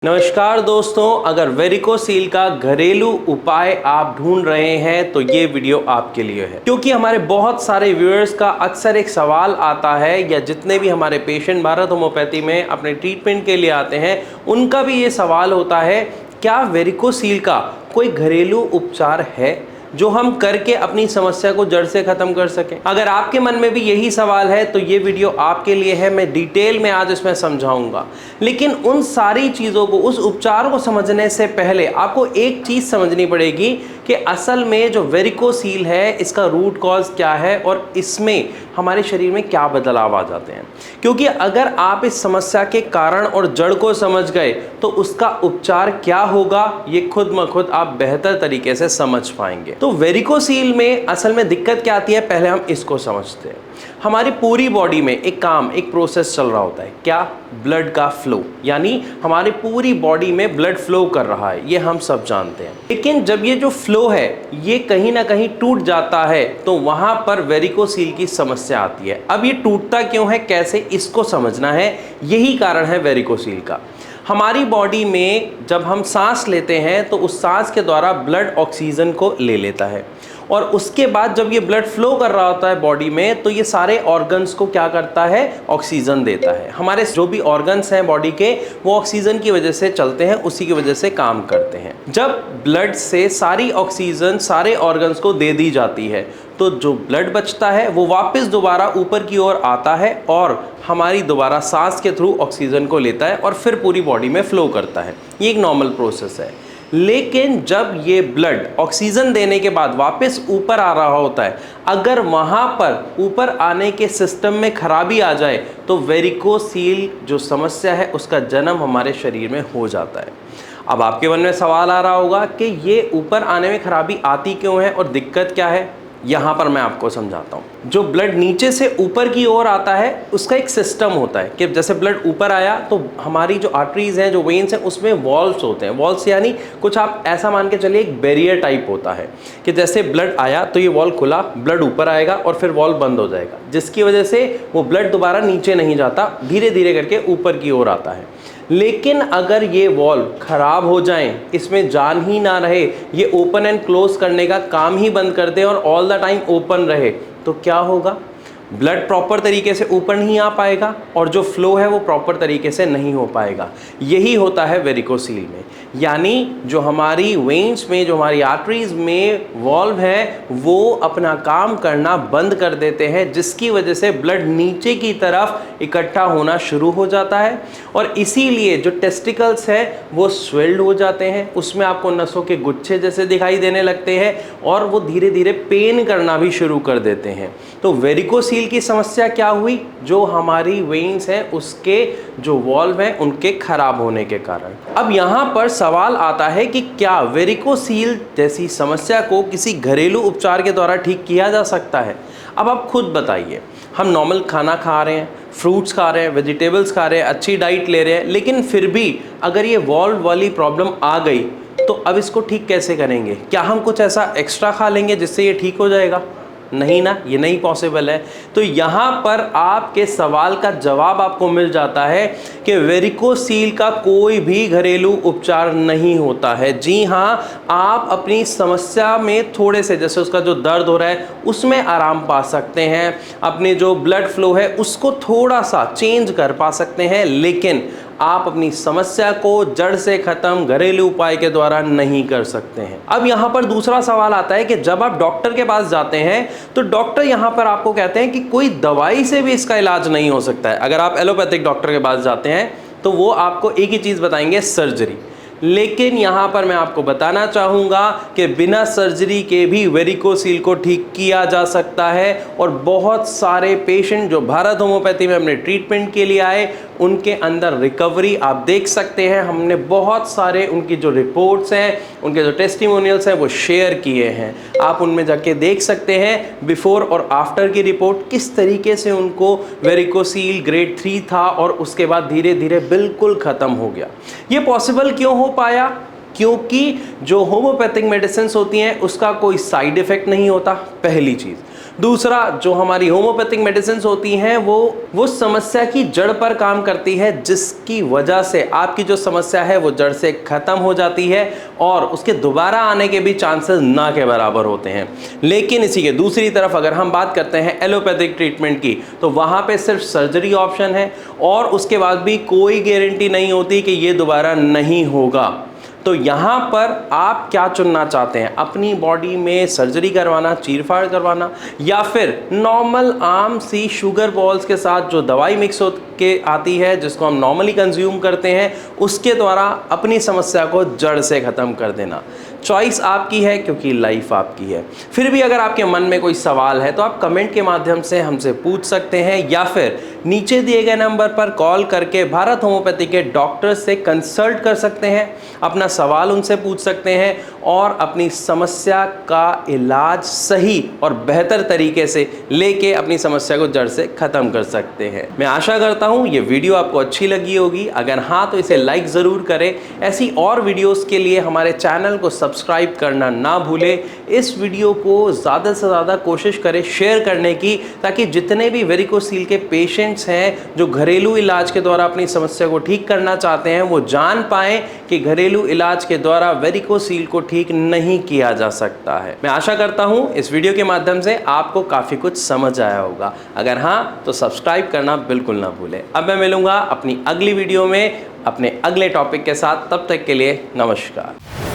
नमस्कार दोस्तों, अगर वेरिकोसील का घरेलू उपाय आप ढूंढ रहे हैं तो ये वीडियो आपके लिए है, क्योंकि हमारे बहुत सारे व्यूअर्स का अक्सर एक सवाल आता है, या जितने भी हमारे पेशेंट भारत होम्योपैथी में अपने ट्रीटमेंट के लिए आते हैं उनका भी ये सवाल होता है, क्या वेरिकोसील का कोई घरेलू उपचार है जो हम करके अपनी समस्या को जड़ से खत्म कर सकें। अगर आपके मन में भी यही सवाल है तो ये वीडियो आपके लिए है। मैं डिटेल में आज इसमें समझाऊंगा, लेकिन उन सारी चीज़ों को, उस उपचार को समझने से पहले आपको एक चीज़ समझनी पड़ेगी कि असल में जो वेरिकोसील है इसका रूट कॉज क्या है और इसमें हमारे शरीर में क्या बदलाव आ जाते हैं। क्योंकि अगर आप इस समस्या के कारण और जड़ को समझ गए तो उसका उपचार क्या होगा ये खुद ब खुद आप बेहतर तरीके से समझ पाएंगे। तो वेरिकोसील में असल में दिक्कत क्या आती है, पहले हम इसको समझते हैं। हमारी पूरी बॉडी में एक प्रोसेस चल रहा होता है, क्या? ब्लड का फ्लो, यानी हमारी पूरी बॉडी में ब्लड फ्लो कर रहा है, ये हम सब जानते हैं। लेकिन जब ये जो फ्लो है ये कहीं ना कहीं टूट जाता है तो वहां पर वेरिकोसील की समस्या आती है। अब ये टूटता क्यों है, कैसे, इसको समझना है। यही कारण है वेरिकोसील का। हमारी बॉडी में जब हम सांस लेते हैं तो उस सांस के द्वारा ब्लड ऑक्सीजन को ले लेता है, और उसके बाद जब ये ब्लड फ्लो कर रहा होता है बॉडी में तो ये सारे ऑर्गन्स को क्या करता है, ऑक्सीजन देता है। हमारे जो भी ऑर्गन्स हैं बॉडी के वो ऑक्सीजन की वजह से चलते हैं, उसी की वजह से काम करते हैं। जब ब्लड से सारी ऑक्सीजन सारे ऑर्गन्स को दे दी जाती है तो जो ब्लड बचता है वो वापस दोबारा ऊपर की ओर आता है और हमारी दोबारा सांस के थ्रू ऑक्सीजन को लेता है और फिर पूरी बॉडी में फ्लो करता है। ये एक नॉर्मल प्रोसेस है। लेकिन जब ये ब्लड ऑक्सीजन देने के बाद वापस ऊपर आ रहा होता है, अगर वहाँ पर ऊपर आने के सिस्टम में खराबी आ जाए तो वेरिकोसील जो समस्या है उसका जन्म हमारे शरीर में हो जाता है। अब आपके मन में सवाल आ रहा होगा कि ये ऊपर आने में खराबी आती क्यों है और दिक्कत क्या है। यहाँ पर मैं आपको समझाता हूँ। जो ब्लड नीचे से ऊपर की ओर आता है उसका एक सिस्टम होता है कि जैसे ब्लड ऊपर आया तो हमारी जो आर्टरीज हैं, जो वेन्स हैं, उसमें वॉल्व्स होते हैं। वॉल्व्स यानी कुछ आप ऐसा मान के चलिए एक बैरियर टाइप होता है कि जैसे ब्लड आया तो ये वॉल्व खुला, ब्लड ऊपर आएगा और फिर वॉल्व बंद हो जाएगा, जिसकी वजह से वो ब्लड दोबारा नीचे नहीं जाता, धीरे धीरे करके ऊपर की ओर आता है। लेकिन अगर ये वॉल्व खराब हो जाएं, इसमें जान ही ना रहे, ये ओपन एंड क्लोज करने का काम ही बंद कर दे और ऑल द टाइम ओपन रहे, तो क्या होगा? ब्लड प्रॉपर तरीके से ऊपर नहीं आ पाएगा और जो फ्लो है वो प्रॉपर तरीके से नहीं हो पाएगा। यही होता है वेरिकोसील में, यानी जो हमारी वेन्स में, जो हमारी आर्टरीज में वॉल्व है वो अपना काम करना बंद कर देते हैं, जिसकी वजह से ब्लड नीचे की तरफ इकट्ठा होना शुरू हो जाता है और इसीलिए जो टेस्टिकल्स है वो स्वेल्ड हो जाते हैं, उसमें आपको नसों के गुच्छे जैसे दिखाई देने लगते हैं और वो धीरे धीरे पेन करना भी शुरू कर देते हैं। तो वेरिकोसील की समस्या क्या हुई? जो हमारी वेन्स हैं उसके जो वॉल्व हैं उनके खराब होने के कारण। अब यहाँ पर सवाल आता है कि क्या वेरिकोसील जैसी समस्या को किसी घरेलू उपचार के द्वारा ठीक किया जा सकता है? अब आप खुद बताइए, हम नॉर्मल खाना खा रहे हैं, फ्रूट्स खा रहे हैं, वेजिटेबल्स खा रहे हैं, अच्छी डाइट ले रहे हैं, लेकिन फिर भी अगर ये वॉल्व वाली प्रॉब्लम आ गई तो अब इसको ठीक कैसे करेंगे? क्या हम कुछ ऐसा एक्स्ट्रा खा लेंगे जिससे ये ठीक हो जाएगा? नहीं ना, ये नहीं पॉसिबल है। तो यहाँ पर आपके सवाल का जवाब आपको मिल जाता है कि वेरिकोसील का कोई भी घरेलू उपचार नहीं होता है। जी हाँ, आप अपनी समस्या में थोड़े से, जैसे उसका जो दर्द हो रहा है उसमें आराम पा सकते हैं, अपने जो ब्लड फ्लो है उसको थोड़ा सा चेंज कर पा सकते हैं, लेकिन आप अपनी समस्या को जड़ से खत्म घरेलू उपाय के द्वारा नहीं कर सकते हैं। अब यहाँ पर दूसरा सवाल आता है कि जब आप डॉक्टर के पास जाते हैं तो डॉक्टर यहाँ पर आपको कहते हैं कि कोई दवाई से भी इसका इलाज नहीं हो सकता है। अगर आप एलोपैथिक डॉक्टर के पास जाते हैं तो वो आपको एक ही चीज़ बताएंगे, सर्जरी। लेकिन यहाँ पर मैं आपको बताना चाहूँगा कि बिना सर्जरी के भी वेरिकोसील को ठीक किया जा सकता है और बहुत सारे पेशेंट जो भारत होम्योपैथी में अपने ट्रीटमेंट के लिए आए उनके अंदर रिकवरी आप देख सकते हैं। हमने बहुत सारे उनकी जो रिपोर्ट्स हैं, उनके जो टेस्टिमोनियल्स हैं वो शेयर किए हैं। आप उनमें जाके देख सकते हैं बिफोर और आफ्टर की रिपोर्ट, किस तरीके से उनको वेरिकोसील ग्रेड 3 था और उसके बाद धीरे धीरे बिल्कुल ख़त्म हो गया। ये पॉसिबल क्यों हो पाया? क्योंकि जो होम्योपैथिक मेडिसिन होती हैं उसका कोई साइड इफ़ेक्ट नहीं होता, पहली चीज़। दूसरा, जो हमारी होम्योपैथिक मेडिसिन होती हैं वो समस्या की जड़ पर काम करती है, जिसकी वजह से आपकी जो समस्या है वो जड़ से खत्म हो जाती है और उसके दोबारा आने के भी चांसेस ना के बराबर होते हैं। लेकिन इसी के दूसरी तरफ अगर हम बात करते हैं एलोपैथिक ट्रीटमेंट की, तो वहां पे सिर्फ सर्जरी ऑप्शन है और उसके बाद भी कोई गारंटी नहीं होती कि ये दोबारा नहीं होगा। तो यहाँ पर आप क्या चुनना चाहते हैं, अपनी बॉडी में सर्जरी करवाना, चीरफाड़ करवाना, या फिर नॉर्मल आम सी शुगर बॉल्स के साथ जो दवाई मिक्स हो के आती है, जिसको हम नॉर्मली कंज्यूम करते हैं, उसके द्वारा अपनी समस्या को जड़ से ख़त्म कर देना। चॉइस आपकी है क्योंकि लाइफ आपकी है। फिर भी अगर आपके मन में कोई सवाल है तो आप कमेंट के माध्यम से हमसे पूछ सकते हैं या फिर नीचे दिए गए नंबर पर कॉल करके भारत होम्योपैथी के डॉक्टर से कंसल्ट कर सकते हैं, अपना सवाल उनसे पूछ सकते हैं और अपनी समस्या का इलाज सही और बेहतर तरीके से लेके अपनी समस्या को जड़ से ख़त्म कर सकते हैं। मैं आशा करता हूँ ये वीडियो आपको अच्छी लगी होगी। अगर हाँ तो इसे लाइक ज़रूर करें। ऐसी और वीडियोस के लिए हमारे चैनल को सब्सक्राइब करना ना भूलें। इस वीडियो को ज़्यादा से ज़्यादा कोशिश करें शेयर करने की, ताकि जितने भी वेरिकोसील के पेशेंट्स हैं जो घरेलू इलाज के द्वारा अपनी समस्या को ठीक करना चाहते हैं, वो जान पाएँ कि घरेलू इलाज के द्वारा वेरिकोसील को ठीक नहीं किया जा सकता है। मैं आशा करता हूँ इस वीडियो के माध्यम से आपको काफ़ी कुछ समझ आया होगा। अगर हाँ तो सब्सक्राइब करना बिल्कुल ना भूलें। अब मैं मिलूंगा अपनी अगली वीडियो में अपने अगले टॉपिक के साथ। तब तक के लिए नमस्कार।